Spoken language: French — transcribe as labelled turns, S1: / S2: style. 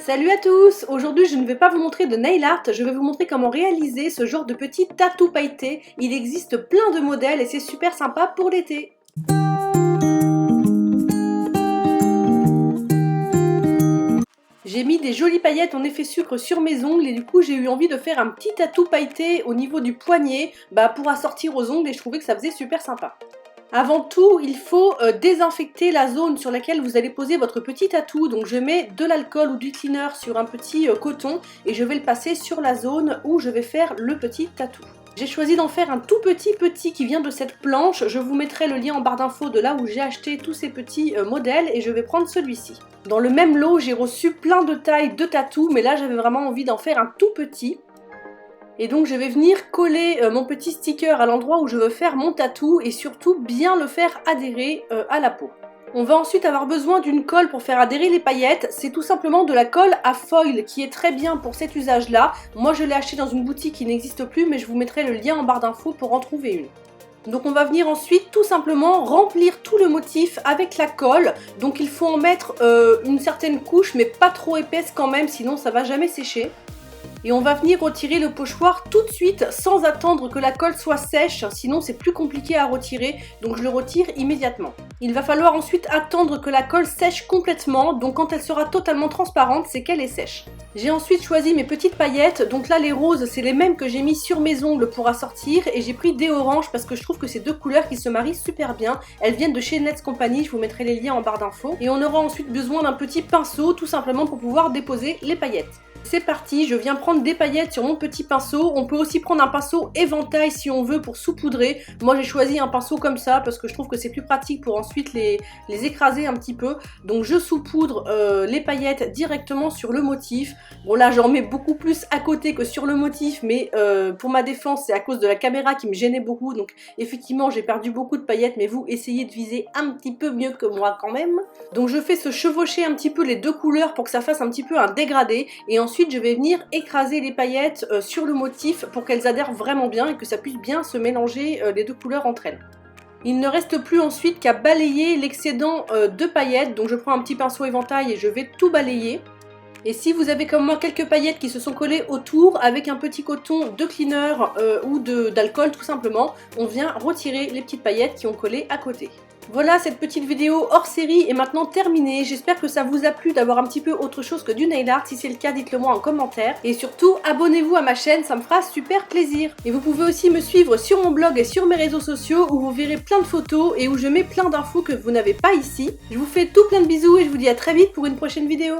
S1: Salut à tous! Aujourd'hui je ne vais pas vous montrer de nail art, je vais vous montrer comment réaliser ce genre de petit tatou pailleté. Il existe plein de modèles et c'est super sympa pour l'été. J'ai mis des jolies paillettes en effet sucre sur mes ongles et du coup j'ai eu envie de faire un petit tatou pailleté au niveau du poignet pour assortir aux ongles et je trouvais que ça faisait super sympa. Avant tout, il faut désinfecter la zone sur laquelle vous allez poser votre petit tatou. Donc je mets de l'alcool ou du cleaner sur un petit coton et je vais le passer sur la zone où je vais faire le petit tatou. J'ai choisi d'en faire un tout petit qui vient de cette planche. Je vous mettrai le lien en barre d'infos de là où j'ai acheté tous ces petits modèles et je vais prendre celui-ci. Dans le même lot, j'ai reçu plein de tailles de tatou, mais là j'avais vraiment envie d'en faire un tout petit. Et donc je vais venir coller mon petit sticker à l'endroit où je veux faire mon tatou et surtout bien le faire adhérer à la peau. On va ensuite avoir besoin d'une colle pour faire adhérer les paillettes. C'est tout simplement de la colle à foil qui est très bien pour cet usage-là. Moi je l'ai acheté dans une boutique qui n'existe plus mais je vous mettrai le lien en barre d'infos pour en trouver une. Donc on va venir ensuite tout simplement remplir tout le motif avec la colle. Donc il faut en mettre une certaine couche mais pas trop épaisse quand même sinon ça va jamais sécher. Et on va venir retirer le pochoir tout de suite sans attendre que la colle soit sèche, sinon c'est plus compliqué à retirer, donc je le retire immédiatement. Il va falloir ensuite attendre que la colle sèche complètement, donc quand elle sera totalement transparente, c'est qu'elle est sèche. J'ai ensuite choisi mes petites paillettes, donc là les roses c'est les mêmes que j'ai mis sur mes ongles pour assortir, et j'ai pris des oranges parce que je trouve que c'est deux couleurs qui se marient super bien. Elles viennent de chez Nets Company, je vous mettrai les liens en barre d'infos. Et on aura ensuite besoin d'un petit pinceau, tout simplement pour pouvoir déposer les paillettes. C'est parti, je viens prendre des paillettes sur mon petit pinceau. On peut aussi prendre un pinceau éventail si on veut pour saupoudrer. Moi j'ai choisi un pinceau comme ça parce que je trouve que c'est plus pratique pour ensuite les écraser un petit peu. Donc je saupoudre les paillettes directement sur le motif. Bon là j'en mets beaucoup plus à côté que sur le motif, mais pour ma défense c'est à cause de la caméra qui me gênait beaucoup. Donc effectivement j'ai perdu beaucoup de paillettes, mais vous essayez de viser un petit peu mieux que moi quand même. Donc je fais se chevaucher un petit peu les deux couleurs pour que ça fasse un petit peu un dégradé. Et ensuite je vais venir écraser les paillettes sur le motif pour qu'elles adhèrent vraiment bien et que ça puisse bien se mélanger les deux couleurs entre elles. Il ne reste plus ensuite qu'à balayer l'excédent de paillettes, donc je prends un petit pinceau éventail et je vais tout balayer. Et si vous avez comme moi quelques paillettes qui se sont collées autour, avec un petit coton de cleaner ou d'alcool tout simplement, on vient retirer les petites paillettes qui ont collé à côté. Voilà, cette petite vidéo hors série est maintenant terminée. J'espère que ça vous a plu d'avoir un petit peu autre chose que du nail art. Si c'est le cas, dites-le moi en commentaire. Et surtout, abonnez-vous à ma chaîne, ça me fera super plaisir. Et vous pouvez aussi me suivre sur mon blog et sur mes réseaux sociaux où vous verrez plein de photos et où je mets plein d'infos que vous n'avez pas ici. Je vous fais tout plein de bisous et je vous dis à très vite pour une prochaine vidéo.